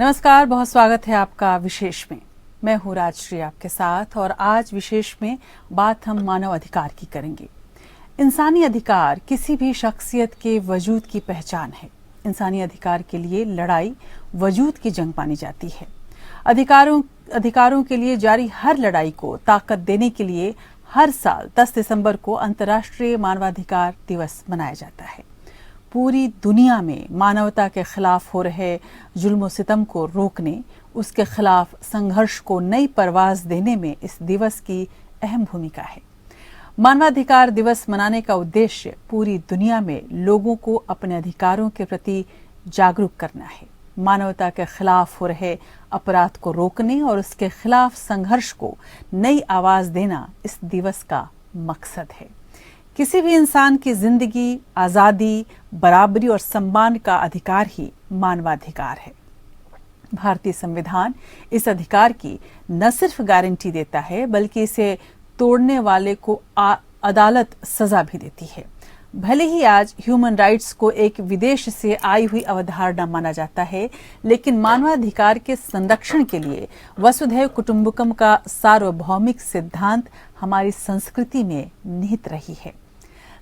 नमस्कार, बहुत स्वागत है आपका विशेष में। मैं हूँ राजश्री आपके साथ और आज विशेष में बात हम मानव अधिकार की करेंगे। इंसानी अधिकार किसी भी शख्सियत के वजूद की पहचान है। इंसानी अधिकार के लिए लड़ाई वजूद की जंग मानी जाती है। अधिकारों के लिए जारी हर लड़ाई को ताकत देने के लिए हर साल 10 दिसंबर को अंतर्राष्ट्रीय मानवाधिकार दिवस मनाया जाता है। पूरी दुनिया में मानवता के खिलाफ हो रहे जुल्म सितम को रोकने, उसके खिलाफ संघर्ष को नई परवाज देने में इस दिवस की अहम भूमिका है। मानवाधिकार दिवस मनाने का उद्देश्य पूरी दुनिया में लोगों को अपने अधिकारों के प्रति जागरूक करना है। मानवता के खिलाफ हो रहे अपराध को रोकने और उसके खिलाफ संघर्ष को नई आवाज देना इस दिवस का मकसद है। किसी भी इंसान की जिंदगी, आजादी, बराबरी और सम्मान का अधिकार ही मानवाधिकार है। भारतीय संविधान इस अधिकार की न सिर्फ गारंटी देता है बल्कि इसे तोड़ने वाले को अदालत सजा भी देती है। भले ही आज ह्यूमन राइट्स को एक विदेश से आई हुई अवधारणा माना जाता है, लेकिन मानवाधिकार के संरक्षण के लिए वसुधैव कुटुंबकम का सार्वभौमिक सिद्धांत हमारी संस्कृति में निहित रही है।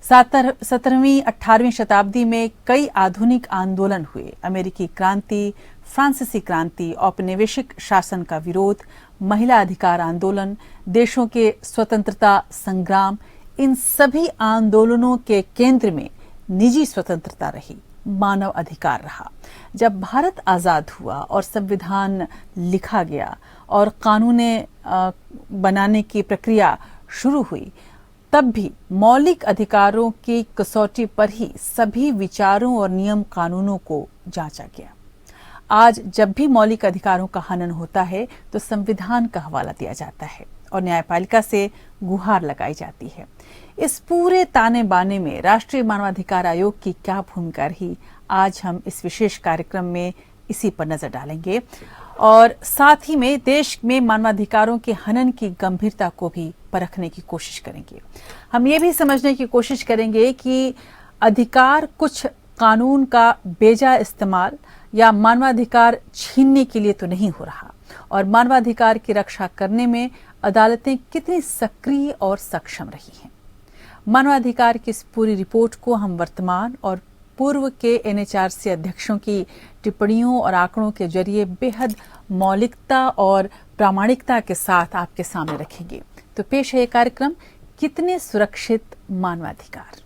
17वीं 18वीं शताब्दी में कई आधुनिक आंदोलन हुए। अमेरिकी क्रांति, फ्रांसीसी क्रांति, औपनिवेशिक शासन का विरोध, महिला अधिकार आंदोलन, देशों के स्वतंत्रता संग्राम, इन सभी आंदोलनों के केंद्र में निजी स्वतंत्रता रही, मानव अधिकार रहा। जब भारत आजाद हुआ और संविधान लिखा गया और कानूनें बनाने की प्रक्रिया शुरू हुई, तब भी मौलिक अधिकारों की कसौटी पर ही सभी विचारों और नियम कानूनों को जांचा गया। आज जब भी मौलिक अधिकारों का हनन होता है तो संविधान का हवाला दिया जाता है और न्यायपालिका से गुहार लगाई जाती है। इस पूरे ताने बाने में राष्ट्रीय मानवाधिकार आयोग की क्या भूमिका रही, आज हम इस विशेष कार्यक्रम में इसी पर नजर डालेंगे और साथ ही में देश में मानवाधिकारों के हनन की गंभीरता को भी परखने की कोशिश करेंगे। हम ये भी समझने की कोशिश करेंगे कि अधिकार कुछ कानून का बेजा इस्तेमाल या मानवाधिकार छीनने के लिए तो नहीं हो रहा और मानवाधिकार की रक्षा करने में अदालतें कितनी सक्रिय और सक्षम रही हैं। मानवाधिकार की इस पूरी रिपोर्ट को हम वर्तमान और पूर्व के एनएचआरसी अध्यक्षों की टिप्पणियों और आंकड़ों के जरिए बेहद मौलिकता और प्रामाणिकता के साथ आपके सामने रखेंगे। तो पेश है ये कार्यक्रम, कितने सुरक्षित मानवाधिकार।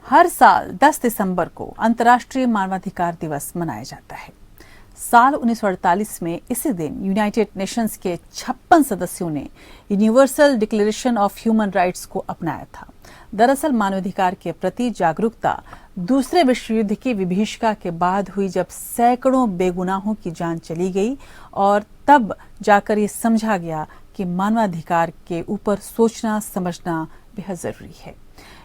हर साल 10 दिसंबर को अंतर्राष्ट्रीय मानवाधिकार दिवस मनाया जाता है। साल 1948 में इसी दिन यूनाइटेड नेशंस के 56 सदस्यों ने universal declaration of human rights को अपनाया था। दरअसल मानवाधिकार के प्रति जागरूकता दूसरे विश्व युद्ध की विभीषिका के बाद हुई, जब सैकड़ों बेगुनाहों की जान चली गई और तब जाकर ये समझा गया कि मानवाधिकार के ऊपर सोचना समझना बेहद जरूरी है।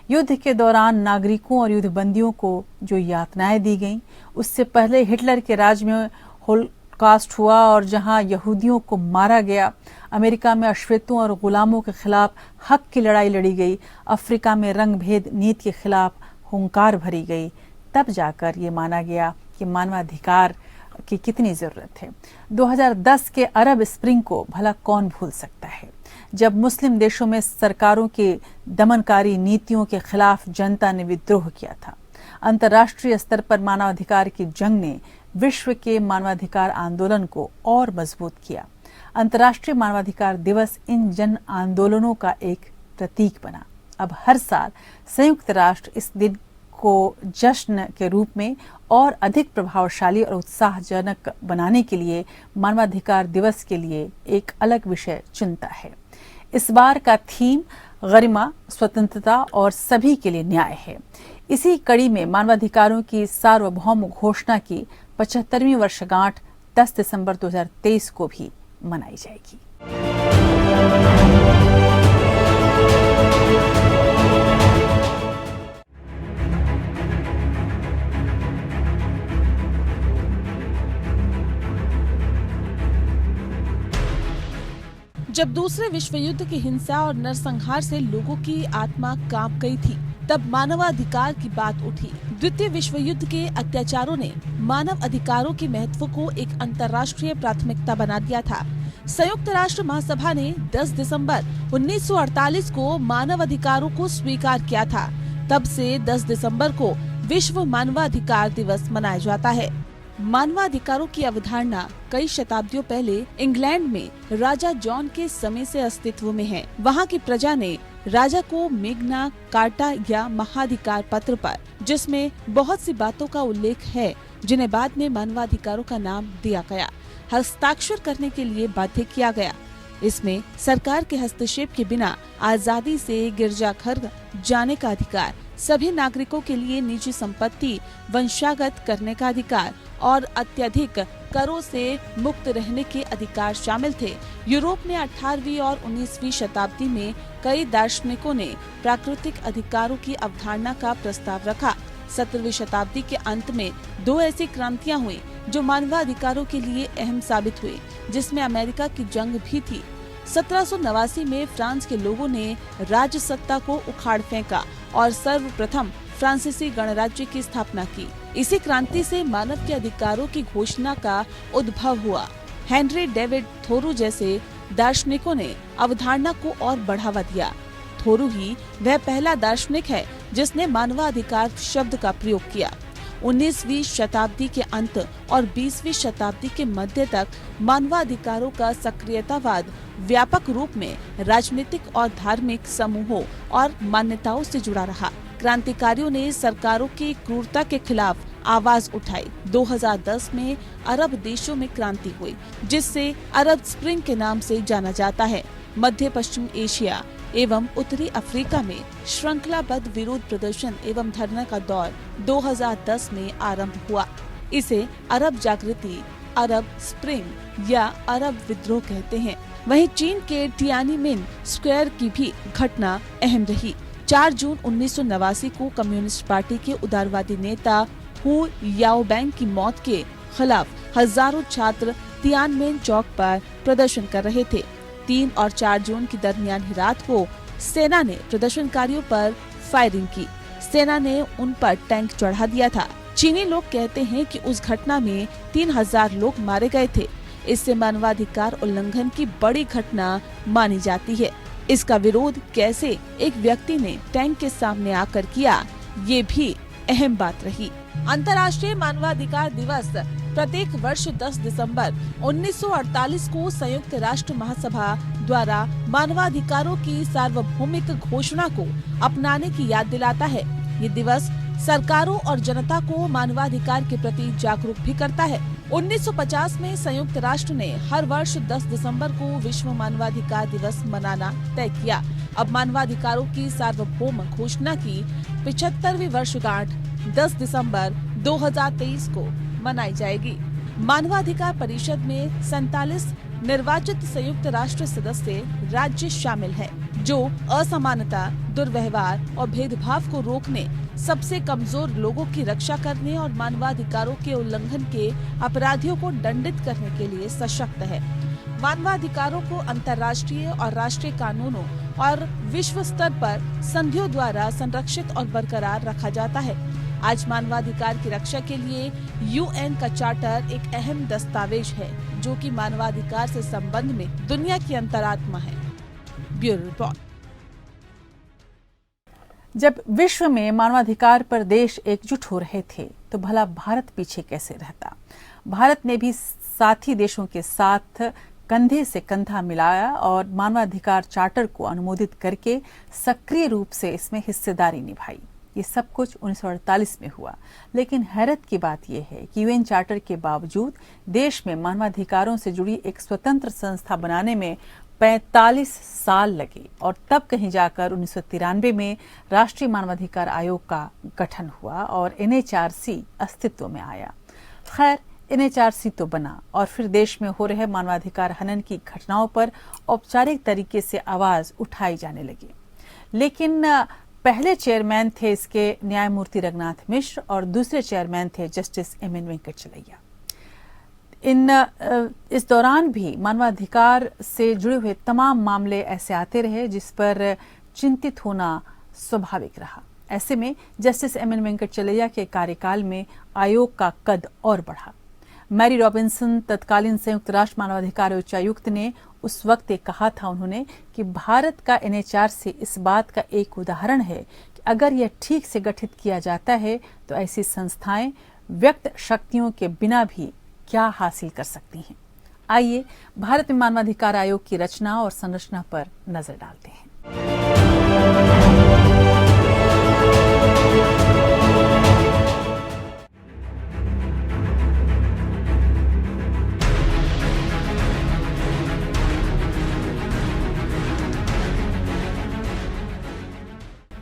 युद्ध के दौरान नागरिकों और युद्धबंदियों को जो यातनाएं दी गईं, उससे पहले हिटलर के राज में होलोकॉस्ट हुआ और जहां यहूदियों को मारा गया, अमेरिका में अश्वेतों और गुलामों के खिलाफ हक की लड़ाई लड़ी गई, अफ्रीका में रंग भेद नीति के खिलाफ हुंकार भरी गई, तब जाकर ये माना गया कि मानवाधिकार की कितनी जरूरत है। 2010 के अरब स्प्रिंग को भला कौन भूल सकता है, जब मुस्लिम देशों में सरकारों की दमनकारी नीतियों के खिलाफ जनता ने विद्रोह किया था। अंतर्राष्ट्रीय स्तर पर मानवाधिकार की जंग ने विश्व के मानवाधिकार आंदोलन को और मजबूत किया। अंतर्राष्ट्रीय मानवाधिकार दिवस इन जन आंदोलनों का एक प्रतीक बना। अब हर साल संयुक्त राष्ट्र इस दिन को जश्न के रूप में और अधिक प्रभावशाली और उत्साहजनक बनाने के लिए मानवाधिकार दिवस के लिए एक अलग विषय चुनता है। इस बार का थीम गरिमा, स्वतंत्रता और सभी के लिए न्याय है। इसी कड़ी में मानवाधिकारों की सार्वभौम घोषणा की 75वीं वर्षगांठ 10 दिसंबर 2023 को भी मनाई जाएगी। जब दूसरे विश्व युद्ध की हिंसा और नरसंहार से लोगों की आत्मा कांप गई थी, तब मानवाधिकार की बात उठी। द्वितीय विश्व युद्ध के अत्याचारों ने मानव अधिकारों के महत्व को एक अंतर्राष्ट्रीय प्राथमिकता बना दिया था। संयुक्त राष्ट्र महासभा ने 10 दिसंबर 1948 को मानव अधिकारों को स्वीकार किया था। तब से 10 दिसंबर को विश्व मानवाधिकार दिवस मनाया जाता है। मानवाधिकारों की अवधारणा कई शताब्दियों पहले इंग्लैंड में राजा जॉन के समय से अस्तित्व में है। वहाँ की प्रजा ने राजा को मैग्ना कार्टा या महाधिकार पत्र पर, जिसमें बहुत सी बातों का उल्लेख है जिन्हें बाद में मानवाधिकारों का नाम दिया गया, हस्ताक्षर करने के लिए बाध्य किया गया। इसमें सरकार के हस्तक्षेप के बिना आजादी से गिरजाघर जाने का अधिकार, सभी नागरिकों के लिए निजी संपत्ति वंशागत करने का अधिकार और अत्यधिक करों से मुक्त रहने के अधिकार शामिल थे। यूरोप में 18वीं और 19वीं शताब्दी में कई दार्शनिकों ने प्राकृतिक अधिकारों की अवधारणा का प्रस्ताव रखा। 17वीं शताब्दी के अंत में 2 ऐसी क्रांतियां हुई जो मानवाधिकारों के लिए अहम साबित हुई, जिसमें अमेरिका की जंग भी थी। 1789 में फ्रांस के लोगों ने राज्य सत्ता को उखाड़ फेंका और सर्वप्रथम फ्रांसीसी गणराज्य की स्थापना की। इसी क्रांति से मानव के अधिकारों की घोषणा का उद्भव हुआ। हेनरी डेविड थोरू जैसे दार्शनिकों ने अवधारणा को और बढ़ावा दिया। थोरू ही वह पहला दार्शनिक है जिसने मानवाधिकार शब्द का प्रयोग किया। 19वीं शताब्दी के अंत और 20वीं शताब्दी के मध्य तक मानवाधिकारों का सक्रियतावाद व्यापक रूप में राजनीतिक और धार्मिक समूहों और मान्यताओं से जुड़ा रहा। क्रांतिकारियों ने सरकारों की क्रूरता के खिलाफ आवाज उठाई। 2010 में अरब देशों में क्रांति हुई, जिससे अरब स्प्रिंग के नाम से जाना जाता है। मध्य पश्चिम एशिया एवं उत्तरी अफ्रीका में श्रृंखलाबद्ध विरोध प्रदर्शन एवं धरना का दौर 2010 में आरंभ हुआ। इसे अरब जागृति, अरब स्प्रिंग या अरब विद्रोह कहते हैं। वहीं चीन के टियाननमेन स्क्वायर की भी घटना अहम रही। 4 जून 1989 को कम्युनिस्ट पार्टी के उदारवादी नेता हु याओबैंग की मौत के खिलाफ हजारों छात्र तियाननमेन चौक पर प्रदर्शन कर रहे थे। 3 और 4 जून की दरमियान रात को सेना ने प्रदर्शनकारियों पर फायरिंग की। सेना ने उन पर टैंक चढ़ा दिया था। चीनी लोग कहते हैं कि उस घटना में 3000 लोग मारे गए थे। इससे मानवाधिकार उल्लंघन की बड़ी घटना मानी जाती है। इसका विरोध कैसे एक व्यक्ति ने टैंक के सामने आकर किया, ये भी अहम बात रही। अंतर्राष्ट्रीय मानवाधिकार दिवस प्रत्येक वर्ष 10 दिसंबर 1948 को संयुक्त राष्ट्र महासभा द्वारा मानवाधिकारों की सार्वभौमिक घोषणा को अपनाने की याद दिलाता है। ये दिवस सरकारों और जनता को मानवाधिकार के प्रति जागरूक भी करता है। 1950 में संयुक्त राष्ट्र ने हर वर्ष 10 दिसंबर को विश्व मानवाधिकार दिवस मनाना तय किया। अब मानवाधिकारों की सार्वभौम घोषणा की 75वीं वर्षगांठ 10 दिसंबर 2023 को मनाई जाएगी। मानवाधिकार परिषद में 47 निर्वाचित संयुक्त राष्ट्र सदस्य राज्य शामिल है, जो असमानता, दुर्व्यवहार और भेदभाव को रोकने, सबसे कमजोर लोगों की रक्षा करने और मानवाधिकारों के उल्लंघन के अपराधियों को दंडित करने के लिए सशक्त है। मानवाधिकारों को अंतर्राष्ट्रीय और राष्ट्रीय कानूनों और विश्व स्तर पर संधियों द्वारा संरक्षित और बरकरार रखा जाता है। आज मानवाधिकार की रक्षा के लिए यूएन का चार्टर एक अहम दस्तावेज है, जो कि मानवाधिकार से संबंध में दुनिया की अंतरात्मा है। Bureau report. जब विश्व में मानवाधिकार पर देश एकजुट हो रहे थे, तो भला भारत पीछे कैसे रहता। भारत ने भी साथी देशों के साथ कंधे से कंधा मिलाया और मानवाधिकार चार्टर को अनुमोदित करके सक्रिय रूप से इसमें हिस्सेदारी निभाई। ये सब कुछ 1948 में हुआ, लेकिन हैरत की बात यह है कि यूएन चार्टर के बावजूद देश में मानवाधिकारों से जुड़ी एक स्वतंत्र संस्था बनाने में 45 साल लगे और तब कहीं जाकर 1993 में राष्ट्रीय मानवाधिकार आयोग का गठन हुआ और एनएचआरसी अस्तित्व में आया। खैर, एनएचआरसी तो बना और फिर देश में हो रहे मानवाधिकार हनन की घटनाओं पर औपचारिक तरीके से आवाज उठाई जाने लगी। लेकिन पहले चेयरमैन थे इसके न्यायमूर्ति रघुनाथ मिश्र और दूसरे चेयरमैन थे जस्टिस एम एन वेंकटचलैया। इस दौरान भी मानवाधिकार से जुड़े हुए तमाम मामले ऐसे आते रहे जिस पर चिंतित होना स्वाभाविक रहा। ऐसे में जस्टिस एम एन वेंकटचलैया के कार्यकाल में आयोग का कद और बढ़ा। मैरी रॉबिन्सन तत्कालीन संयुक्त राष्ट्र मानवाधिकार उच्चायुक्त ने उस वक्त कहा था उन्होंने कि भारत का NHRC इस बात का एक उदाहरण है कि अगर यह ठीक से गठित किया जाता है तो ऐसी संस्थाएं व्यक्त शक्तियों के बिना भी क्या हासिल कर सकती हैं। आइए भारत में मानवाधिकार आयोग की रचना और संरचना पर नजर डालते हैं।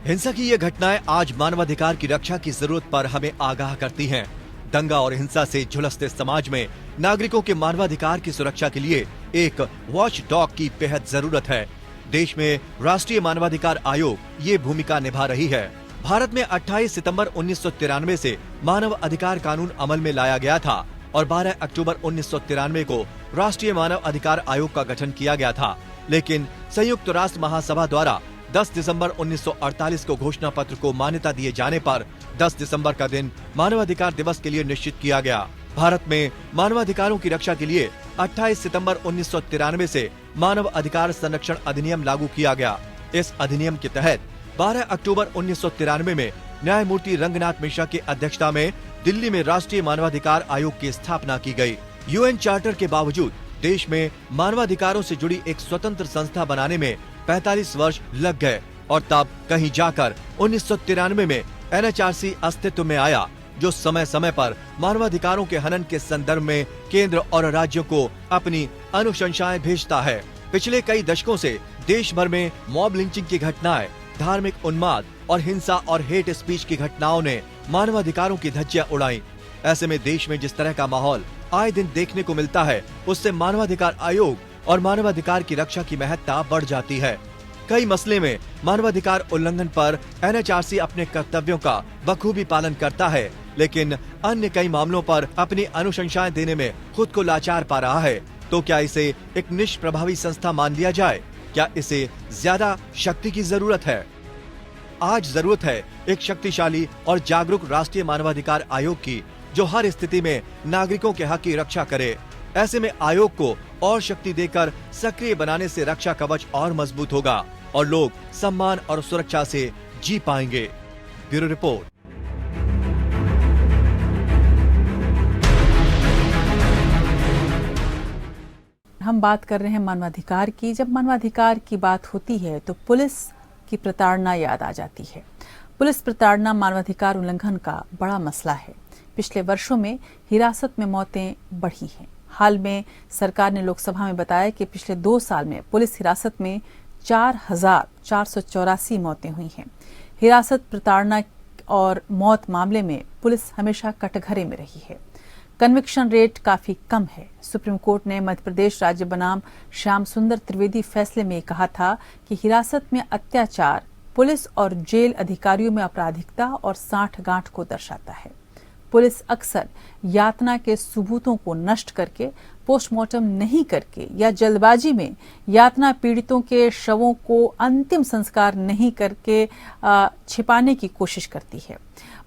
हिंसा की ये घटनाएं आज मानवाधिकार की रक्षा की जरूरत पर हमें आगाह करती हैं। दंगा और हिंसा से झुलसते समाज में नागरिकों के मानवाधिकार की सुरक्षा के लिए एक वॉच डॉग की बेहद जरूरत है। देश में राष्ट्रीय मानवाधिकार आयोग ये भूमिका निभा रही है। भारत में 28 सितंबर 1993 से मानव अधिकार कानून अमल में लाया गया था और 12 अक्टूबर 1993 को राष्ट्रीय मानव अधिकार आयोग का गठन किया गया था। लेकिन संयुक्त राष्ट्र महासभा द्वारा 10 दिसंबर 1948 को घोषणा पत्र को मान्यता दिए जाने पर 10 दिसंबर का दिन मानवाधिकार दिवस के लिए निश्चित किया गया। भारत में मानवाधिकारों की रक्षा के लिए 28 सितंबर 1993 से मानव अधिकार संरक्षण अधिनियम लागू किया गया। इस अधिनियम के तहत 12 अक्टूबर 1993 में न्यायमूर्ति रंगनाथ मिश्रा की अध्यक्षता में दिल्ली में राष्ट्रीय मानवाधिकार आयोग की स्थापना की गई। UN चार्टर के बावजूद देश में मानवाधिकारों से जुड़ी एक स्वतंत्र संस्था बनाने में 45 वर्ष लग गए और तब कहीं जाकर 1993 में NHRC अस्तित्व में आया, जो समय समय पर मानवाधिकारों के हनन के संदर्भ में केंद्र और राज्यों को अपनी अनुशंसाएं भेजता है। पिछले कई दशकों से देश भर में मॉब लिंचिंग की घटनाएं, धार्मिक उन्माद और हिंसा और हेट स्पीच की घटनाओं ने मानवाधिकारों की धज्जियां उड़ाई। ऐसे में देश में जिस तरह का माहौल आए दिन देखने को मिलता है, उससे मानवाधिकार आयोग और मानवाधिकार की रक्षा की महत्ता बढ़ जाती है। कई मसले में मानवाधिकार उल्लंघन पर NHRC अपने कर्तव्यों का बखूबी पालन करता है, लेकिन अन्य कई मामलों पर अपनी अनुशंसाएं देने में खुद को लाचार पा रहा है। तो क्या इसे एक निष्प्रभावी संस्था मान लिया जाए? क्या इसे ज्यादा शक्ति की जरूरत है? आज जरूरत है एक शक्तिशाली और जागरूक राष्ट्रीय मानवाधिकार आयोग की, जो हर स्थिति में नागरिकों के हक की रक्षा करे। ऐसे में आयोग को और शक्ति देकर सक्रिय बनाने से रक्षा कवच और मजबूत होगा और लोग सम्मान और सुरक्षा से जी पाएंगे। Bureau report. हम बात कर रहे हैं मानवाधिकार की। जब मानवाधिकार की बात होती है तो पुलिस की प्रताड़ना याद आ जाती है। पुलिस प्रताड़ना मानवाधिकार उल्लंघन का बड़ा मसला है। पिछले वर्षों में हिरासत में मौतें बढ़ी हैं। हाल में सरकार ने लोकसभा में बताया कि पिछले 2 साल में पुलिस हिरासत में 4,484 मौतें हुई हैं। हिरासत, प्रताड़ना और मौत मामले में पुलिस हमेशा कटघरे में रही है। कन्विक्शन रेट काफी कम है। सुप्रीम कोर्ट ने मध्य प्रदेश राज्य बनाम श्याम सुंदर त्रिवेदी फैसले में कहा था कि हिरासत में अत्याचार पुलिस और जेल अधिकारियों में आपराधिकता और सांठगांठ को दर्शाता है। पुलिस अक्सर यातना के सबूतों को नष्ट करके, पोस्टमार्टम नहीं करके या जल्दबाजी में यातना पीड़ितों के शवों को अंतिम संस्कार नहीं करके छिपाने की कोशिश करती है।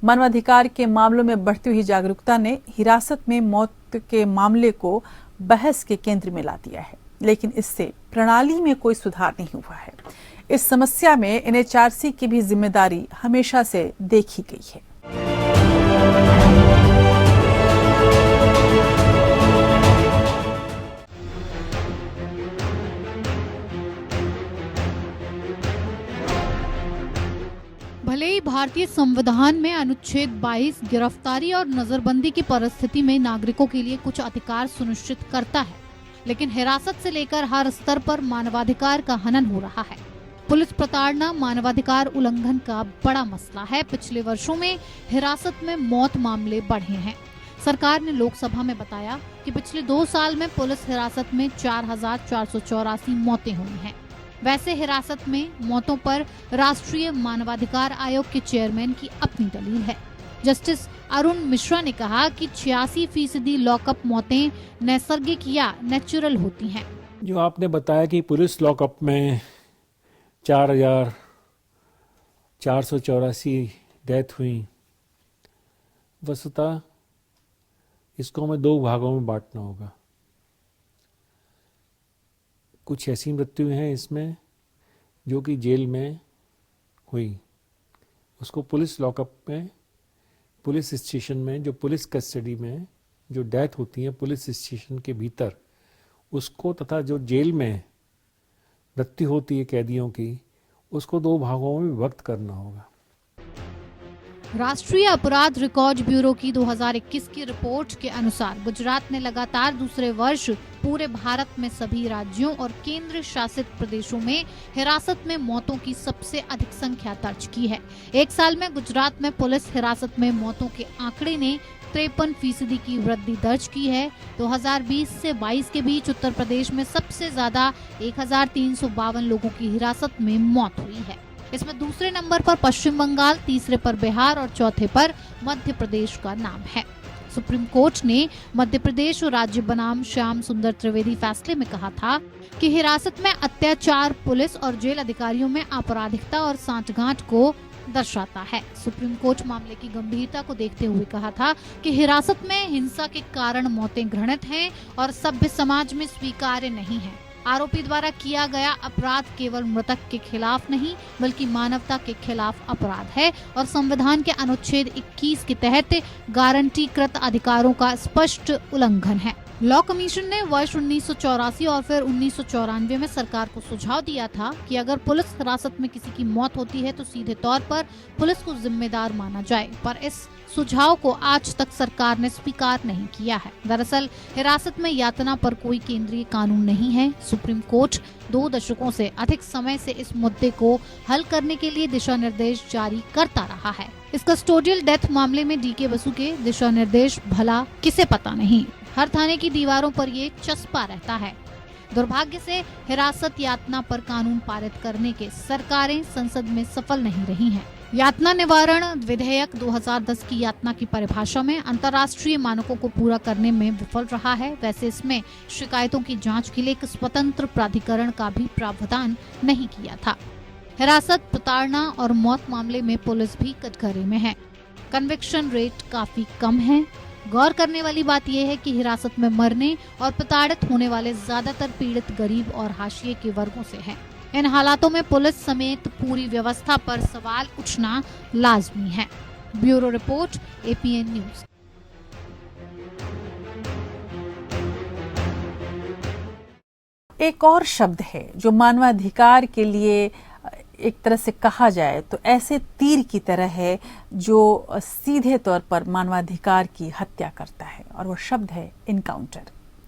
मानवाधिकार के मामलों में बढ़ती हुई जागरूकता ने हिरासत में मौत के मामले को बहस के केंद्र में ला दिया है, लेकिन इससे प्रणाली में कोई सुधार नहीं हुआ है। इस समस्या में NHRC की भी जिम्मेदारी हमेशा से देखी गई है। भले ही भारतीय संविधान में अनुच्छेद 22 गिरफ्तारी और नजरबंदी की परिस्थिति में नागरिकों के लिए कुछ अधिकार सुनिश्चित करता है, लेकिन हिरासत से लेकर हर स्तर पर मानवाधिकार का हनन हो रहा है। पुलिस प्रताड़ना मानवाधिकार उल्लंघन का बड़ा मसला है। पिछले वर्षों में हिरासत में मौत मामले बढ़े हैं। सरकार ने लोकसभा में बताया कि पिछले 2 साल में पुलिस हिरासत में 4,484 मौतें हुई हैं। वैसे हिरासत में मौतों पर राष्ट्रीय मानवाधिकार आयोग के चेयरमैन की अपनी दलील है, जस्टिस अरुण मिश्रा ने कहा कि 86% लॉकअप मौतें नैसर्गिक या नेचुरल होती हैं। जो आपने बताया कि पुलिस लॉकअप में 4,484 डेथ हुई, वस्तुतः इसको हमें 2 भागों में बांटना होगा। कुछ ऐसी मृत्यु हैं इसमें जो कि जेल में हुई, उसको पुलिस लॉकअप में, पुलिस स्टेशन में, जो पुलिस कस्टडी में जो डेथ होती है पुलिस स्टेशन के भीतर, उसको, तथा जो जेल में मृत्यु होती है कैदियों की, उसको 2 भागों में विभक्त करना होगा। राष्ट्रीय अपराध रिकॉर्ड ब्यूरो की 2021 की रिपोर्ट के अनुसार गुजरात ने लगातार दूसरे वर्ष पूरे भारत में सभी राज्यों और केंद्र शासित प्रदेशों में हिरासत में मौतों की सबसे अधिक संख्या दर्ज की है। एक साल में गुजरात में पुलिस हिरासत में मौतों के आंकड़े ने 53% की वृद्धि दर्ज की है। 2020 से 22 के बीच उत्तर प्रदेश में सबसे ज्यादा 1352 लोगों की हिरासत में मौत हुई है। इसमें दूसरे नंबर पर पश्चिम बंगाल, तीसरे पर बिहार और चौथे पर मध्य प्रदेश का नाम है। सुप्रीम कोर्ट ने मध्य प्रदेश राज्य बनाम श्याम सुंदर त्रिवेदी फैसले में कहा था कि हिरासत में अत्याचार पुलिस और जेल अधिकारियों में आपराधिकता और सांठगांठ को दर्शाता है। सुप्रीम कोर्ट मामले की गंभीरता को देखते हुए कहा था कि हिरासत में हिंसा के कारण मौतें घृणित हैं और सभ्य समाज में स्वीकार्य नहीं है। आरोपी द्वारा किया गया अपराध केवल मृतक के खिलाफ नहीं बल्कि मानवता के खिलाफ अपराध है और संविधान के अनुच्छेद 21 के तहत गारंटीकृत अधिकारों का स्पष्ट उल्लंघन है। लॉ कमीशन ने वर्ष 1984 और फिर 1994 में सरकार को सुझाव दिया था कि अगर पुलिस हिरासत में किसी की मौत होती है तो सीधे तौर पर पुलिस को जिम्मेदार माना जाए, पर इस सुझाव को आज तक सरकार ने स्वीकार नहीं किया है। दरअसल हिरासत में यातना पर कोई केंद्रीय कानून नहीं है। सुप्रीम कोर्ट 2 दशकों से अधिक समय से इस मुद्दे को हल करने के लिए दिशा निर्देश जारी करता रहा है। इस कस्टोडियल डेथ मामले में डीके बसु के दिशा निर्देश भला किसे पता नहीं, हर थाने की दीवारों पर ये चस्पा रहता है। दुर्भाग्य से हिरासत यातना पर कानून पारित करने के सरकारें संसद में सफल नहीं रही हैं। यातना निवारण विधेयक 2010 की यातना की परिभाषा में अंतर्राष्ट्रीय मानकों को पूरा करने में विफल रहा है। वैसे इसमें शिकायतों की जांच के लिए एक स्वतंत्र प्राधिकरण का भी प्रावधान नहीं किया था। हिरासत, प्रताड़ना और मौत मामले में पुलिस भी कटघरे में है। कन्विक्शन रेट काफी कम है। गौर करने वाली बात यह है कि हिरासत में मरने और प्रताड़ित होने वाले ज्यादातर पीड़ित गरीब और हाशिए के वर्गों से हैं। इन हालातों में पुलिस समेत पूरी व्यवस्था पर सवाल उठना लाजमी है। Bureau report, APN news. एक और शब्द है जो मानवाधिकार के लिए एक तरह से कहा जाए तो ऐसे तीर की तरह है जो सीधे तौर पर मानवाधिकार की हत्या करता है, और वो शब्द है इनकाउंटर।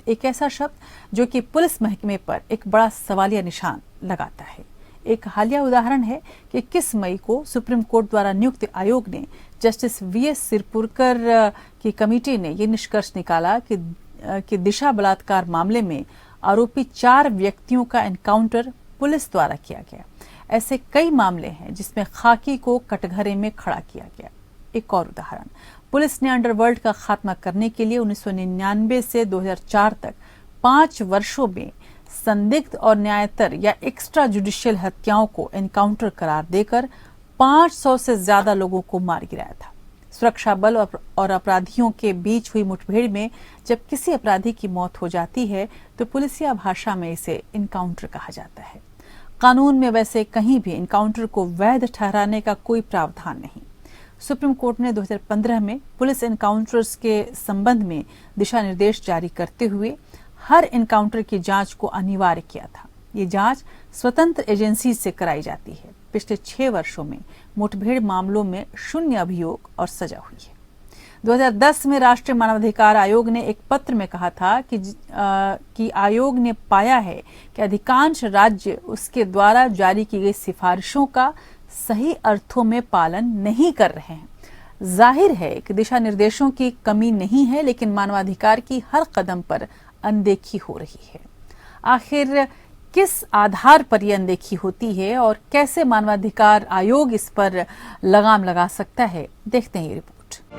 एक ऐसा शब्द जो कि पुलिस महकमे पर एक बड़ा सवालिया निशान लगाता है। एक हालिया उदाहरण है कि किस मई को सुप्रीम कोर्ट द्वारा नियुक्त आयोग ने जस्टिस VS सिरपुरकर की कमेटी ने ये निष्कर्ष निकाला कि दिशा बलात्कार मामले में आरोपी 4 व्यक्तियों का एनकाउंटर पुलिस द्वारा किया गया। ऐसे कई मामले हैं जिसमें खाकी को कटघरे में खड़ा किया गया। एक और उदाहरण, पुलिस ने अंडरवर्ल्ड का खात्मा करने के लिए 1999 से 2004 तक 5 वर्षों में संदिग्ध और न्यायतर या एक्स्ट्रा जुडिशियल हत्याओं को एनकाउंटर करार देकर 500 से ज्यादा लोगों को मार गिराया था। सुरक्षा बल और अपराधियों के बीच हुई मुठभेड़ में जब किसी अपराधी की मौत हो जाती है तो पुलिसिया भाषा में इसे इनकाउंटर कहा जाता है। कानून में वैसे कहीं भी इनकाउंटर को वैध ठहराने का कोई प्रावधान नहीं। सुप्रीम कोर्ट ने 2015 में पुलिस एनकाउंटर्स के संबंध में दिशा निर्देश जारी करते हुए हर एनकाउंटर की जांच को अनिवार्य किया था। ये जांच स्वतंत्र एजेंसी से कराई जाती है। पिछले 6 वर्षों में मुठभेड़ मामलों में 0 अभियोग और सजा हुई है। 2010 में राष्ट्रीय मानवाधिकार आयोग ने एक पत्र में कहा था कि आयोग ने पाया है कि अधिकांश राज्य उसके द्वारा जारी की गई सिफारिशों का सही अर्थों में पालन नहीं कर रहे हैं। जाहिर है कि दिशा निर्देशों की कमी नहीं है, लेकिन मानवाधिकार की हर कदम पर अनदेखी हो रही है। आखिर किस आधार पर यह अनदेखी होती है और कैसे मानवाधिकार आयोग इस पर लगाम लगा सकता है, देखते हैं ये रिपोर्ट।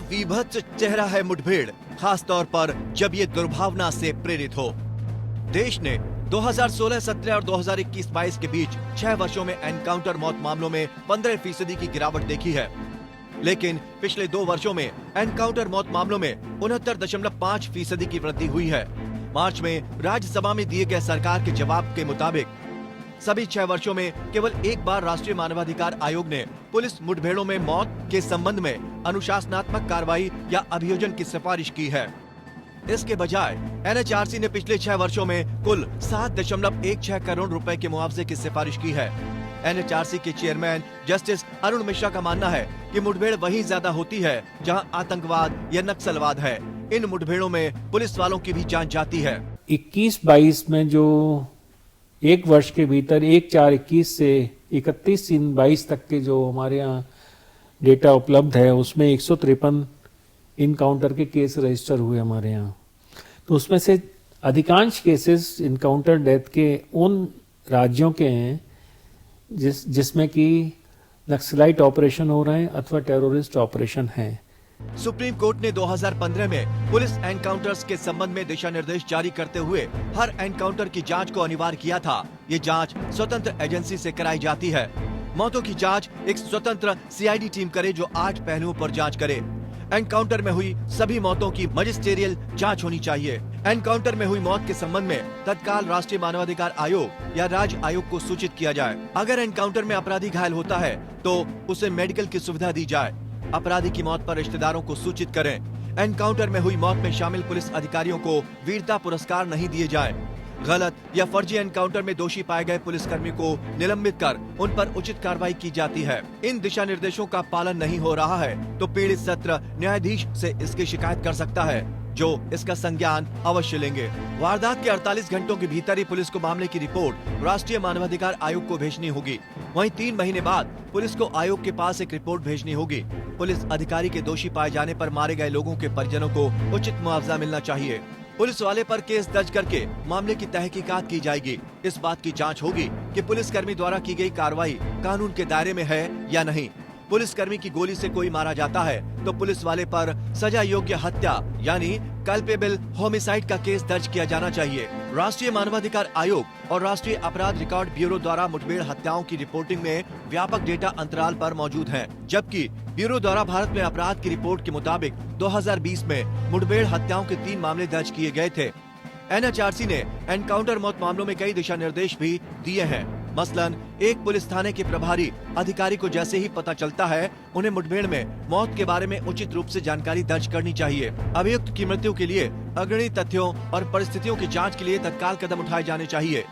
वीभत्स चेहरा है मुठभेड़, खास तौर पर जब ये दुर्भावना से प्रेरित हो। देश ने 2016-17 और 2021-22 के बीच 6 वर्षों में एनकाउंटर मौत मामलों में 15% की गिरावट देखी है, लेकिन पिछले 2 वर्षों में एनकाउंटर मौत मामलों में 69.5% की वृद्धि हुई है। मार्च में राज्यसभा में दिए गए सरकार के जवाब के मुताबिक सभी 6 वर्षों में केवल एक बार राष्ट्रीय मानवाधिकार आयोग ने पुलिस मुठभेड़ों में मौत के संबंध में अनुशासनात्मक कार्रवाई या अभियोजन की सिफारिश की है। इसके बजाय एनएचआरसी ने पिछले 6 वर्षों में कुल 7.16 करोड़ रुपए के मुआवजे की सिफारिश की है। एनएचआरसी के चेयरमैन जस्टिस अरुण मिश्रा का मानना है कि मुठभेड़ वहीं ज्यादा होती है जहां आतंकवाद या नक्सलवाद है। इन मुठभेड़ों में पुलिस वालों की भी जान जाती है। 21-22 में जो एक वर्ष के भीतर 1/4/21 से 31/3/22 तक के जो हमारे यहाँ डेटा उपलब्ध है, उसमें 153 इनकाउंटर के केस रजिस्टर हुए हमारे यहाँ। तो उसमें से अधिकांश केसेस इनकाउंटर डेथ के उन राज्यों के हैं जिसमें कि नक्सलाइट ऑपरेशन हो रहे हैं अथवा टेररिस्ट ऑपरेशन है। सुप्रीम कोर्ट ने 2015 में पुलिस एनकाउंटर्स के संबंध में दिशा निर्देश जारी करते हुए हर एनकाउंटर की जांच को अनिवार्य किया था। ये जांच स्वतंत्र एजेंसी से कराई जाती है। मौतों की जांच एक स्वतंत्र सीआईडी टीम करे जो 8 पहलुओं पर जांच करे। एनकाउंटर में हुई सभी मौतों की मजिस्टेरियल जांच होनी चाहिए। एनकाउंटर में हुई मौत के संबंध में तत्काल राष्ट्रीय मानवाधिकार आयोग या राज्य आयोग को सूचित किया जाए। अगर एनकाउंटर में अपराधी घायल होता है तो उसे मेडिकल की सुविधा दी जाए। अपराधी की मौत पर रिश्तेदारों को सूचित करें। एनकाउंटर में हुई मौत में शामिल पुलिस अधिकारियों को वीरता पुरस्कार नहीं दिए जाए। गलत या फर्जी एनकाउंटर में दोषी पाए गए पुलिसकर्मी को निलंबित कर उन पर उचित कार्रवाई की जाती है। इन दिशा निर्देशों का पालन नहीं हो रहा है तो पीड़ित सत्र न्यायाधीश से इसकी शिकायत कर सकता है, जो इसका संज्ञान अवश्य लेंगे। वारदात के 48 घंटों के भीतर ही पुलिस को मामले की रिपोर्ट राष्ट्रीय मानवाधिकार आयोग को भेजनी होगी। वहीं 3 महीने बाद पुलिस को आयोग के पास एक रिपोर्ट भेजनी होगी। पुलिस अधिकारी के दोषी पाए जाने पर मारे गए लोगों के परिजनों को उचित मुआवजा मिलना चाहिए। पुलिस वाले पर केस दर्ज करके मामले की तहकीकात की जाएगी। इस बात की जांच होगी कि पुलिसकर्मी द्वारा की गई कार्रवाई कानून के दायरे में है या नहीं। पुलिसकर्मी की गोली से कोई मारा जाता है तो पुलिस वाले पर सजा योग्य हत्या यानी कल्पेबल होमिसाइड का केस दर्ज किया जाना चाहिए। राष्ट्रीय मानवाधिकार आयोग और राष्ट्रीय अपराध रिकॉर्ड ब्यूरो द्वारा मुठभेड़ हत्याओं की रिपोर्टिंग में व्यापक डेटा अंतराल पर मौजूद है, जबकि ब्यूरो द्वारा भारत में अपराध की रिपोर्ट के मुताबिक 2020 में मुठभेड़ हत्याओं के 3 मामले दर्ज किए गए थे। एनएचआरसी ने एनकाउंटर मौत मामलों में कई दिशा निर्देश भी दिए हैं। मसलन एक पुलिस थाने के प्रभारी अधिकारी को जैसे ही पता चलता है उन्हें मुठभेड़ में मौत के बारे में उचित रूप से जानकारी दर्ज करनी चाहिए। अभियुक्त की मृत्यु के लिए अग्रणी तथ्यों और परिस्थितियों की जांच के लिए तत्काल कदम उठाए जाने चाहिए।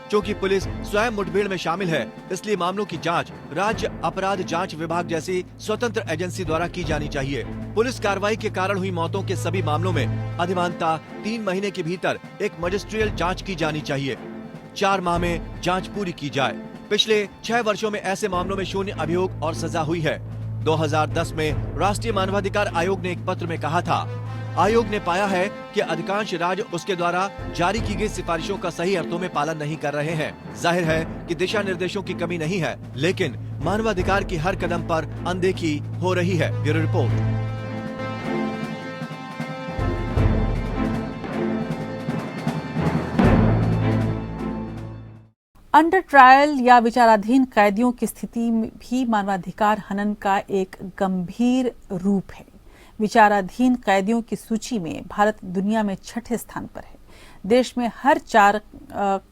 क्योंकि पुलिस स्वयं मुठभेड़ में शामिल है, इसलिए मामलों की जांच राज्य अपराध जांच विभाग जैसी स्वतंत्र एजेंसी द्वारा की जानी चाहिए। पुलिस कार्रवाई के कारण हुई मौतों के सभी मामलों में अधिमानतः 3 महीने के भीतर एक मजिस्ट्रियल जांच की जानी चाहिए। 4 माह में जांच पूरी की जाए। पिछले 6 वर्षों में ऐसे मामलों में 0 अभियोग और सजा हुई है। 2010 में राष्ट्रीय मानवाधिकार आयोग ने एक पत्र में कहा था, आयोग ने पाया है कि अधिकांश राज्य उसके द्वारा जारी की गई सिफारिशों का सही अर्थों में पालन नहीं कर रहे हैं। जाहिर है कि दिशा निर्देशों की कमी नहीं है, लेकिन मानवाधिकार की हर कदम पर अनदेखी हो रही है। Bureau report. अंडर ट्रायल या विचाराधीन कैदियों की स्थिति भी मानवाधिकार हनन का एक गंभीर रूप है। विचाराधीन कैदियों की सूची में भारत दुनिया में 6ठे स्थान पर है। देश में हर 4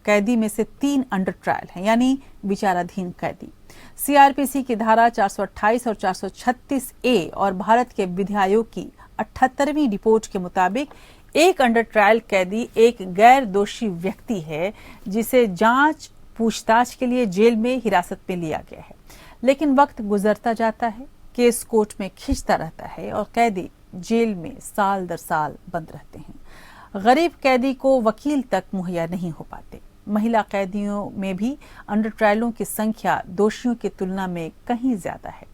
कैदी में से 3 अंडर ट्रायल हैं, यानी विचाराधीन कैदी। सीआरपीसी की धारा 428 और 436A और भारत के विधि आयोग की 78वीं रिपोर्ट के मुताबिक एक अंडर ट्रायल कैदी एक गैर दोषी व्यक्ति है जिसे जांच पूछताछ के लिए जेल में हिरासत में लिया गया है। लेकिन वक्त गुजरता जाता है, केस कोर्ट में खिंचता रहता है और कैदी जेल में साल दर साल बंद रहते हैं। गरीब कैदी को वकील तक मुहैया नहीं हो पाते। महिला कैदियों में भी अंडर ट्रायलों की संख्या दोषियों की तुलना में कहीं ज्यादा है।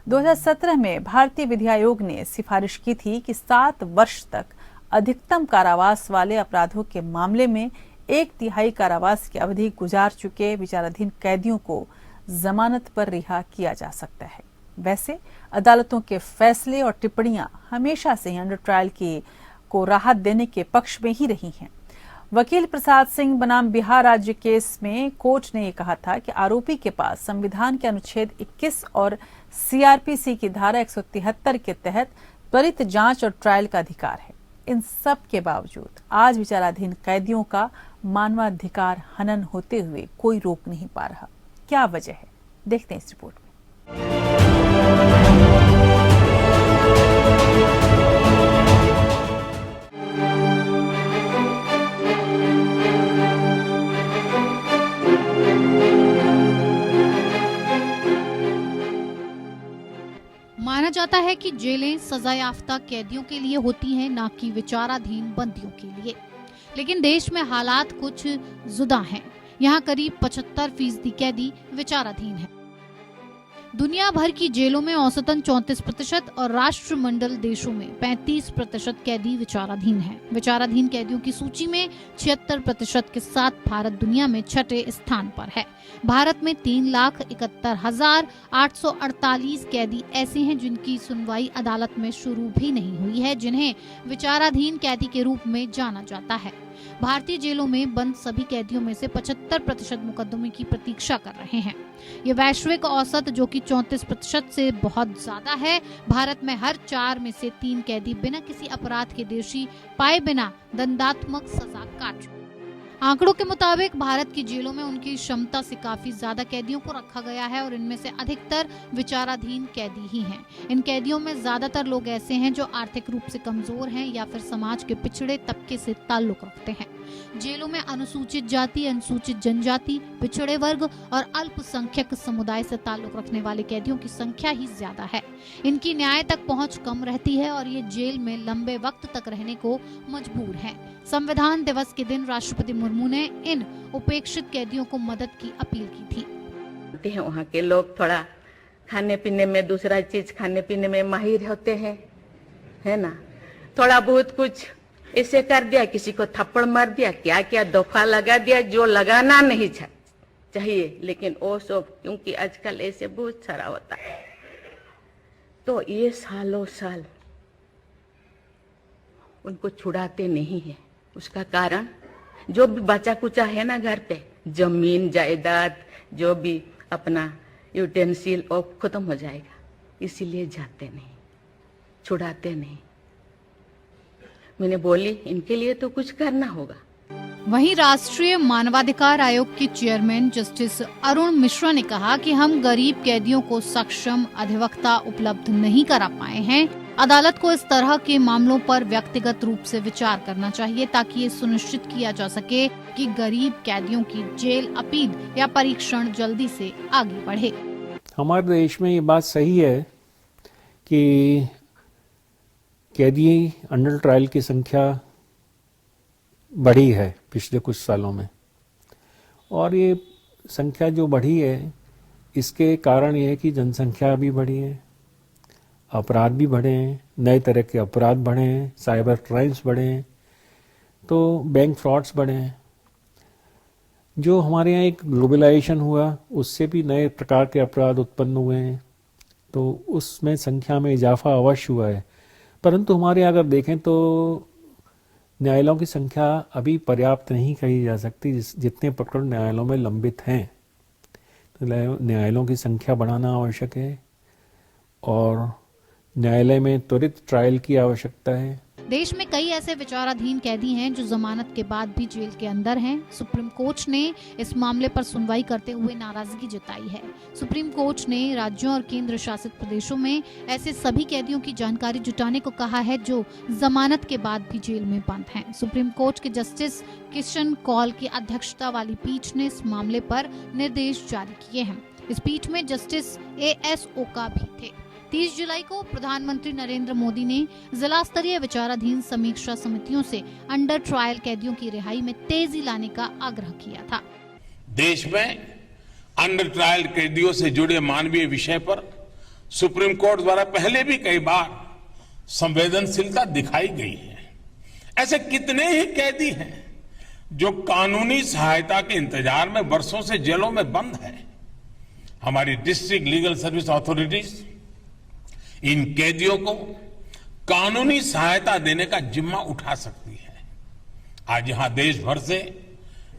2017 में भारतीय विधि आयोग ने सिफारिश की थी कि 7 वर्ष तक अधिकतम कारावास वाले अपराधों के मामले में 1/3 कारावास की अवधि गुजार चुके विचाराधीन कैदियों को जमानत पर रिहा किया जा सकता है। वैसे अदालतों के फैसले और टिप्पणियां हमेशा से अंडर ट्रायल को राहत देने के पक्ष में ही रही हैं। वकील प्रसाद सिंह बनाम बिहार राज्य केस में कोर्ट ने यह कहा था कि आरोपी के पास संविधान के अनुच्छेद 21 और सीआरपीसी की धारा 173 के तहत त्वरित जांच और ट्रायल का अधिकार है। इन सब के बावजूद आज विचाराधीन कैदियों का मानवाधिकार हनन होते हुए कोई रोक नहीं पा रहा। क्या वजह है, देखते हैं इस रिपोर्ट में। माना जाता है कि जेलें सजायाफ्ता कैदियों के लिए होती हैं, ना कि विचाराधीन बंदियों के लिए। लेकिन देश में हालात कुछ जुदा हैं। यहाँ करीब 75% कैदी विचाराधीन हैं। दुनिया भर की जेलों में औसतन 34% और राष्ट्रमंडल देशों में 35% कैदी विचाराधीन हैं। विचाराधीन कैदियों की सूची में 76% के साथ भारत दुनिया में छठे स्थान पर है। भारत में 3,71,848 कैदी ऐसे हैं जिनकी सुनवाई अदालत में शुरू भी नहीं हुई है, जिन्हें विचाराधीन कैदी के रूप में जाना जाता है। भारतीय जेलों में बंद सभी कैदियों में से 75% मुकदमे की प्रतीक्षा कर रहे हैं। ये वैश्विक औसत, जो कि 34% से बहुत ज्यादा है। भारत में हर 4 में से 3 कैदी बिना किसी अपराध के दोषी पाए बिना दंडात्मक सजा काट चुके। आंकड़ों के मुताबिक भारत की जेलों में उनकी क्षमता से काफी ज्यादा कैदियों को रखा गया है और इनमें से अधिकतर विचाराधीन कैदी ही हैं। इन कैदियों में ज्यादातर लोग ऐसे हैं जो आर्थिक रूप से कमजोर हैं या फिर समाज के पिछड़े तबके से ताल्लुक रखते हैं। जेलों में अनुसूचित जाति, अनुसूचित जनजाति, पिछड़े वर्ग और अल्पसंख्यक समुदाय से ताल्लुक रखने वाले कैदियों की संख्या ही ज्यादा है। इनकी न्याय तक पहुंच कम रहती है और ये जेल में लंबे वक्त तक रहने को मजबूर हैं। संविधान दिवस के दिन राष्ट्रपति मुर्मू ने इन उपेक्षित कैदियों को मदद की अपील की थी। वहाँ के लोग थोड़ा खाने पीने में, दूसरा चीज खाने पीने में माहिर होते हैं, है ना। थोड़ा बहुत कुछ ऐसे कर दिया, किसी को थप्पड़ मार दिया, क्या क्या धोखा लगा दिया जो लगाना नहीं चाहिए, लेकिन वो सब क्योंकि आजकल ऐसे बहुत सारा होता है, तो ये सालों साल उनको छुड़ाते नहीं है। उसका कारण जो भी बचा कुचा है ना घर पे, जमीन जायदाद जो भी अपना यूटेंसिल वो खत्म हो जाएगा, इसीलिए जाते नहीं, छुड़ाते नहीं। मैंने बोली इनके लिए तो कुछ करना होगा। वहीं राष्ट्रीय मानवाधिकार आयोग के चेयरमैन जस्टिस अरुण मिश्रा ने कहा कि हम गरीब कैदियों को सक्षम अधिवक्ता उपलब्ध नहीं करा पाए हैं। अदालत को इस तरह के मामलों पर व्यक्तिगत रूप से विचार करना चाहिए ताकि ये सुनिश्चित किया जा सके कि गरीब कैदियों की जेल अपील या परीक्षण जल्दी से आगे बढ़े। हमारे देश में ये बात सही है कि कैदी अंडर ट्रायल की संख्या बढ़ी है पिछले कुछ सालों में, और ये संख्या जो बढ़ी है इसके कारण ये है कि जनसंख्या भी बढ़ी है, अपराध भी बढ़े हैं, नए तरह के अपराध बढ़े हैं, साइबर क्राइम्स बढ़े हैं, तो बैंक फ्रॉड्स बढ़े हैं। जो हमारे यहाँ एक ग्लोबलाइजेशन हुआ उससे भी नए प्रकार के अपराध उत्पन्न हुए हैं, तो उसमें संख्या में इजाफा अवश्य हुआ है। परंतु हमारे यहाँ अगर देखें तो न्यायालयों की संख्या अभी पर्याप्त नहीं कही जा सकती, जितने प्रकरण न्यायालयों में लंबित हैं। तो न्यायालयों की संख्या बढ़ाना आवश्यक है और न्यायालय में त्वरित ट्रायल की आवश्यकता है। देश में कई ऐसे विचाराधीन कैदी हैं जो जमानत के बाद भी जेल के अंदर हैं। सुप्रीम कोर्ट ने इस मामले पर सुनवाई करते हुए नाराजगी जताई है। सुप्रीम कोर्ट ने राज्यों और केंद्र शासित प्रदेशों में ऐसे सभी कैदियों की जानकारी जुटाने को कहा है जो जमानत के बाद भी जेल में बंद हैं। सुप्रीम कोर्ट के जस्टिस किशन कौल की अध्यक्षता वाली पीठ ने इस मामले पर निर्देश जारी किए हैं। इस पीठ में जस्टिस AS ओका भी थे। 30 जुलाई को प्रधानमंत्री नरेंद्र मोदी ने जिला स्तरीय विचाराधीन समीक्षा समितियों से अंडर ट्रायल कैदियों की रिहाई में तेजी लाने का आग्रह किया था। देश में अंडर ट्रायल कैदियों से जुड़े मानवीय विषय पर सुप्रीम कोर्ट द्वारा पहले भी कई बार संवेदनशीलता दिखाई गई है। ऐसे कितने ही कैदी हैं जो कानूनी सहायता के इंतजार में वर्षों से जेलों में बंद है। हमारी डिस्ट्रिक्ट लीगल सर्विस अथॉरिटीज इन कैदियों को कानूनी सहायता देने का जिम्मा उठा सकती है। आज यहां देश भर से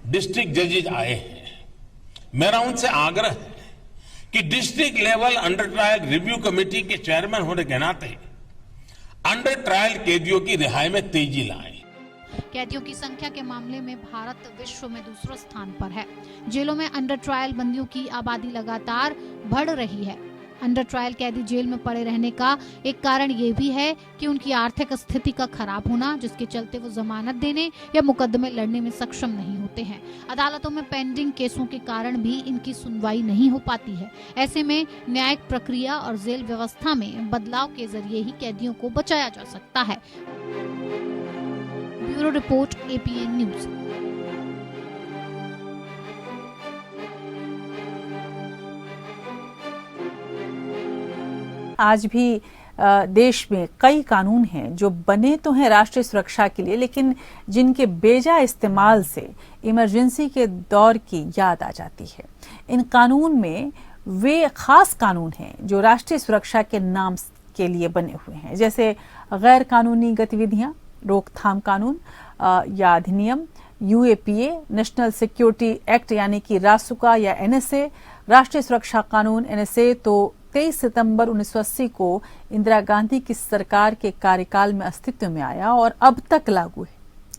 डिस्ट्रिक्ट जजेज आए हैं। मेरा उनसे आग्रह है कि district level under trial review committee के चेयरमैन होने के नाते अंडर ट्रायल कैदियों की रिहाई में तेजी लाएं। कैदियों की संख्या के मामले में भारत विश्व में दूसरे स्थान पर है। जेलों में अंडर ट्रायल बंदियों की आबादी लगातार बढ़ रही है। अंडर ट्रायल कैदी जेल में पड़े रहने का एक कारण ये भी है कि उनकी आर्थिक स्थिति का खराब होना, जिसके चलते वो जमानत देने या मुकदमे लड़ने में सक्षम नहीं होते हैं। अदालतों में पेंडिंग केसों के कारण भी इनकी सुनवाई नहीं हो पाती है। ऐसे में न्यायिक प्रक्रिया और जेल व्यवस्था में बदलाव के जरिए ही कैदियों को बचाया जा सकता है। Bureau report, APN news. आज भी देश में कई कानून हैं जो बने तो हैं राष्ट्रीय सुरक्षा के लिए, लेकिन जिनके बेजा इस्तेमाल से इमरजेंसी के दौर की याद आ जाती है। इन कानून में वे खास कानून हैं जो राष्ट्रीय सुरक्षा के नाम के लिए बने हुए हैं, जैसे गैर कानूनी गतिविधियां रोकथाम कानून या अधिनियम, UAPA, नेशनल सिक्योरिटी एक्ट यानी कि रासुका या NSA, राष्ट्रीय सुरक्षा कानून NSA तो 23 सितंबर 1980 को इंदिरा गांधी की सरकार के कार्यकाल में अस्तित्व में आया और अब तक लागू है।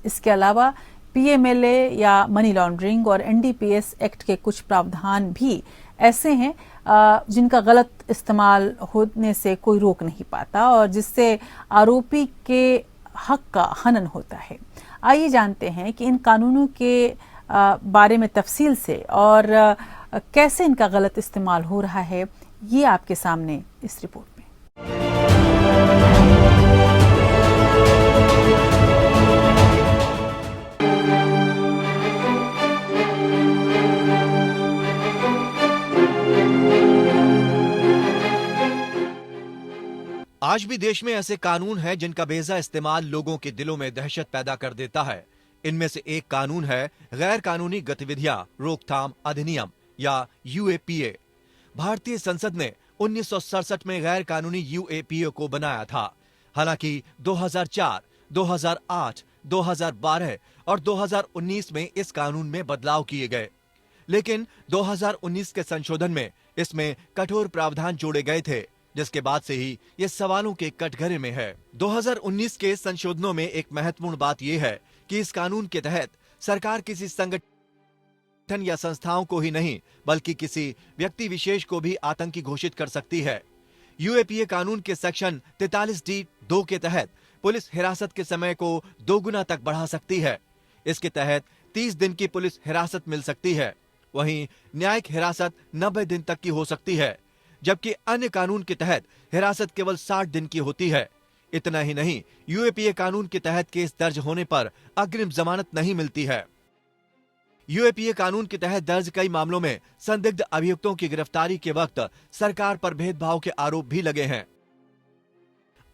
इसके अलावा PMLA या मनी लॉन्ड्रिंग और NDPS एक्ट के कुछ प्रावधान भी ऐसे हैं जिनका गलत इस्तेमाल होने से कोई रोक नहीं पाता और जिससे आरोपी के हक का हनन होता है। आइए जानते हैं कि इन कानूनों के बारे में तफसील से और कैसे इनका गलत इस्तेमाल हो रहा है, ये आपके सामने इस रिपोर्ट में। आज भी देश में ऐसे कानून हैं जिनका बेजा इस्तेमाल लोगों के दिलों में दहशत पैदा कर देता है। इनमें से एक कानून है गैर कानूनी गतिविधियां रोकथाम अधिनियम या UAPA। भारतीय संसद ने 1967 में गैर कानूनी UAPA को बनाया था। हालांकि 2004, 2008, 2012 और 2019 में इस कानून में बदलाव किए गए, लेकिन 2019 के संशोधन में इसमें कठोर प्रावधान जोड़े गए थे, जिसके बाद से ही ये सवालों के कटघरे में है। 2019 के संशोधनों में एक महत्वपूर्ण बात यह है कि इस कानून के तहत सरकार किसी संगठन या संस्थाओं को ही नहीं बल्कि किसी व्यक्ति विशेष को भी आतंकी घोषित कर सकती है। UAPA कानून के सेक्शन 43D(2) के तहत पुलिस हिरासत के समय को 2 गुना तक बढ़ा सकती है। इसके तहत 30 दिन की पुलिस हिरासत मिल सकती है। वहीं न्यायिक हिरासत 90 दिन तक की हो सकती है, जबकि अन्य कानून के तहत हिरासत केवल 60 दिन की होती है। इतना ही नहीं, UAPA कानून के तहत केस दर्ज होने पर अग्रिम जमानत नहीं मिलती है। UAPA कानून के तहत दर्ज कई मामलों में संदिग्ध अभियुक्तों की गिरफ्तारी के वक्त सरकार पर भेदभाव के आरोप भी लगे हैं।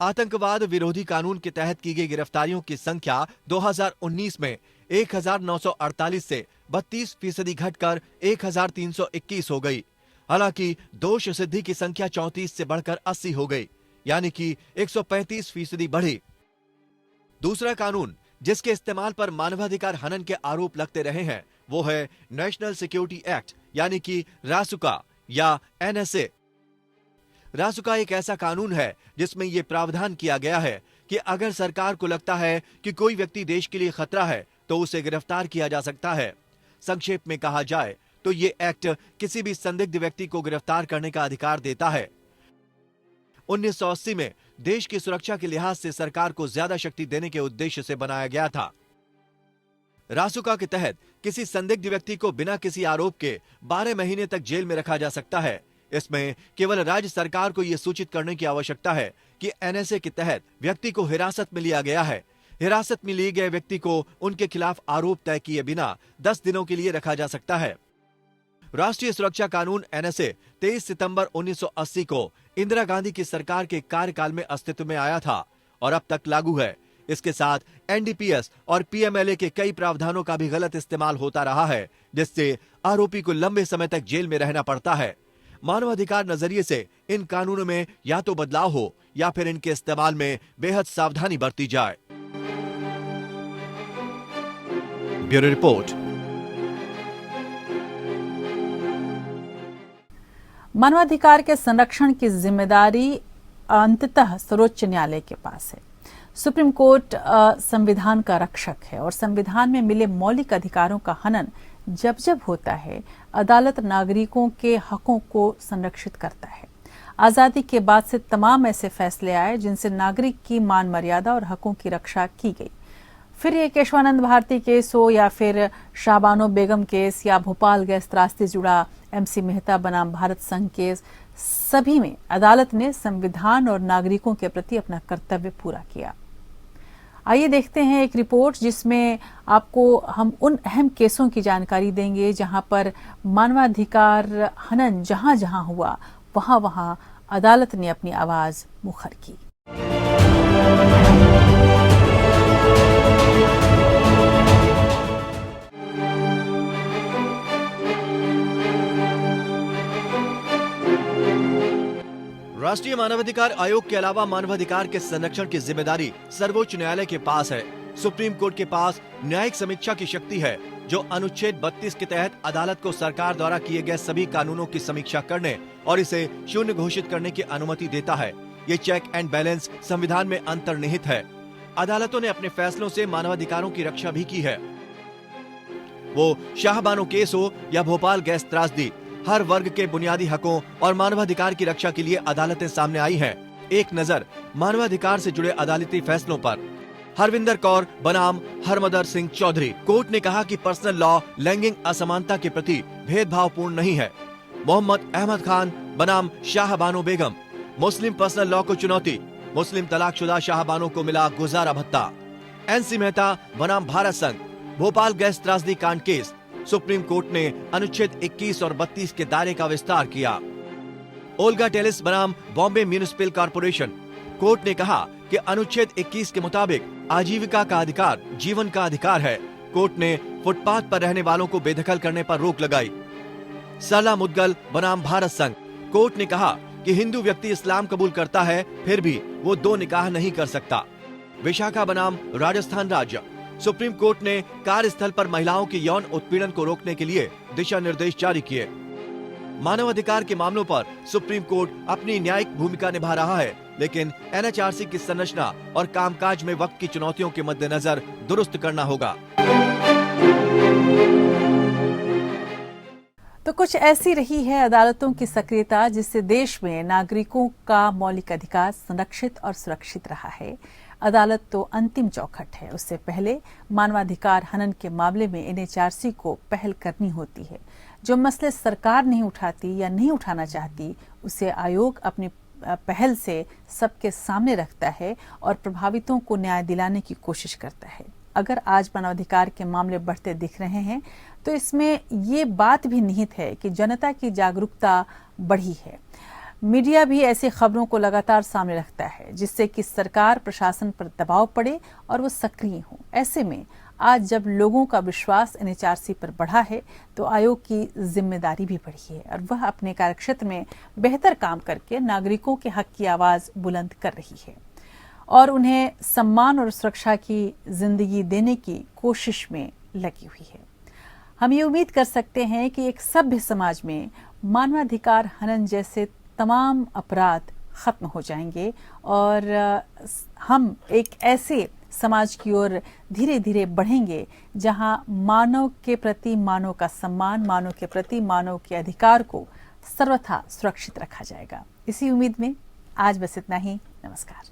आतंकवाद विरोधी कानून के तहत की गई गिरफ्तारियों की संख्या 2019 में 1948 से 32% घटकर 1321 हो गई। हालांकि दोष सिद्धि की संख्या 34 से बढ़कर 80 हो गई, यानी कि 135% बढ़ी। दूसरा कानून जिसके इस्तेमाल पर मानवाधिकार हनन के आरोप लगते रहे हैं वो है नेशनल सिक्योरिटी एक्ट यानी कि रासुका या NSA। रासुका एक ऐसा कानून है जिसमें यह प्रावधान किया गया है कि अगर सरकार को लगता है कि कोई व्यक्ति देश के लिए खतरा है तो उसे गिरफ्तार किया जा सकता है। संक्षेप में कहा जाए तो ये एक्ट किसी भी संदिग्ध व्यक्ति को गिरफ्तार करने का अधिकार देता है। 1980 में देश की सुरक्षा के लिहाज से सरकार को ज्यादा शक्ति देने के उद्देश्य से बनाया गया था। रासुका के तहत किसी संदिग्ध व्यक्ति को बिना किसी आरोप के 12 महीने तक जेल में रखा जा सकता है। इसमें केवल राज्य सरकार को यह सूचित करने की आवश्यकता है कि NSA के तहत व्यक्ति को हिरासत में लिया गया है। हिरासत में लिए गए व्यक्ति को उनके खिलाफ आरोप तय किए बिना 10 दिनों के लिए रखा जा सकता है। राष्ट्रीय सुरक्षा कानून NSA 23 सितंबर 1980 को इंदिरा गांधी की सरकार के कार्यकाल में अस्तित्व में आया था और अब तक लागू है। इसके साथ NDPS और PMLA के कई प्रावधानों का भी गलत इस्तेमाल होता रहा है, जिससे आरोपी को लंबे समय तक जेल में रहना पड़ता है। मानवाधिकार नजरिए से इन कानूनों में या तो बदलाव हो या फिर इनके इस्तेमाल में बेहद सावधानी बरती जाए। Bureau report. मानवाधिकार के संरक्षण की जिम्मेदारी अंततः सर्वोच्च न्यायालय के पास है। सुप्रीम कोर्ट संविधान का रक्षक है और संविधान में मिले मौलिक अधिकारों का हनन जब जब होता है, अदालत नागरिकों के हकों को संरक्षित करता है। आजादी के बाद से तमाम ऐसे फैसले आए जिनसे नागरिक की मान मर्यादा और हकों की रक्षा की गई। फिर ये केशवानंद भारती केस हो या फिर शाहबानो बेगम केस या भोपाल गैस त्रासदी जुड़ा MC मेहता बनाम भारत संघ केस, सभी में अदालत ने संविधान और नागरिकों के प्रति अपना कर्तव्य पूरा किया। आइए देखते हैं एक रिपोर्ट जिसमें आपको हम उन अहम केसों की जानकारी देंगे जहां पर मानवाधिकार हनन जहां जहां हुआ वहां वहां अदालत ने अपनी आवाज मुखर की। राष्ट्रीय मानवाधिकार आयोग के अलावा मानवाधिकार के संरक्षण की जिम्मेदारी सर्वोच्च न्यायालय के पास है। सुप्रीम कोर्ट के पास न्यायिक समीक्षा की शक्ति है, जो अनुच्छेद 32 के तहत अदालत को सरकार द्वारा किए गए सभी कानूनों की समीक्षा करने और इसे शून्य घोषित करने की अनुमति देता है। ये चेक एंड बैलेंस संविधान में अंतर्निहित है। अदालतों ने अपने फैसलों से मानवाधिकारों की रक्षा भी की है। वो शाहबानो केस हो या भोपाल गैस त्रासदी, हर वर्ग के बुनियादी हकों और मानवाधिकार की रक्षा के लिए अदालतें सामने आई हैं। एक नजर मानवाधिकार से जुड़े अदालती फैसलों पर। हरविंदर कौर बनाम हरमदर सिंह चौधरी। कोर्ट ने कहा कि पर्सनल लॉ लैंगिक असमानता के प्रति भेदभावपूर्ण नहीं है। मोहम्मद अहमद खान बनाम शाहबानो बेगम। मुस्लिम पर्सनल लॉ को चुनौती, मुस्लिम तलाकशुदा शाहबानो को मिला गुजारा भत्ता। NC मेहता बनाम भारत संघ। भोपाल गैस त्रासदी कांड केस। सुप्रीम कोर्ट ने अनुच्छेद 21 और 32 के दायरे का विस्तार किया। ओल्गा टेलिस बनाम बॉम्बे म्यूनिसिपल कॉर्पोरेशन। कोर्ट ने कहा कि अनुच्छेद 21 के मुताबिक आजीविका का अधिकार जीवन का अधिकार है। कोर्ट ने फुटपाथ पर रहने वालों को बेदखल करने पर रोक लगाई। सरला मुदगल बनाम भारत संघ। कोर्ट ने कहा कि हिंदू व्यक्ति इस्लाम कबूल करता है, फिर भी वो 2 निकाह नहीं कर सकता। विशाखा बनाम राजस्थान राज्य। सुप्रीम कोर्ट ने कार्यस्थल पर महिलाओं के यौन उत्पीड़न को रोकने के लिए दिशा निर्देश जारी किए। मानवाधिकार के मामलों पर सुप्रीम कोर्ट अपनी न्यायिक भूमिका निभा रहा है, लेकिन NHRC की संरचना और कामकाज में वक्त की चुनौतियों के मद्देनजर दुरुस्त करना होगा। तो कुछ ऐसी रही है अदालतों की सक्रियता जिससे देश में नागरिकों का मौलिक अधिकार संरक्षित और सुरक्षित रहा है। अदालत तो अंतिम चौखट है, उससे पहले मानवाधिकार हनन के मामले में NHRC को पहल करनी होती है। जो मसले सरकार नहीं उठाती या नहीं उठाना चाहती, उसे आयोग अपनी पहल से सबके सामने रखता है और प्रभावितों को न्याय दिलाने की कोशिश करता है। अगर आज मानवाधिकार के मामले बढ़ते दिख रहे हैं तो इसमें ये बात भी निहित है कि जनता की जागरूकता बढ़ी है। मीडिया भी ऐसी खबरों को लगातार सामने रखता है जिससे कि सरकार प्रशासन पर दबाव पड़े और वो सक्रिय हो। ऐसे में आज जब लोगों का विश्वास NHRC पर बढ़ा है तो आयोग की जिम्मेदारी भी बढ़ी है और वह अपने कार्यक्षेत्र में बेहतर काम करके नागरिकों के हक की आवाज बुलंद कर रही है और उन्हें सम्मान और सुरक्षा की जिंदगी देने की कोशिश में लगी हुई है। हम ये उम्मीद कर सकते हैं कि एक सभ्य समाज में मानवाधिकार हनन जैसे तमाम अपराध खत्म हो जाएंगे और हम एक ऐसे समाज की ओर धीरे धीरे बढ़ेंगे जहां मानव के प्रति मानव का सम्मान, मानव के प्रति मानव के अधिकार को सर्वथा सुरक्षित रखा जाएगा। इसी उम्मीद में आज बस इतना ही। नमस्कार।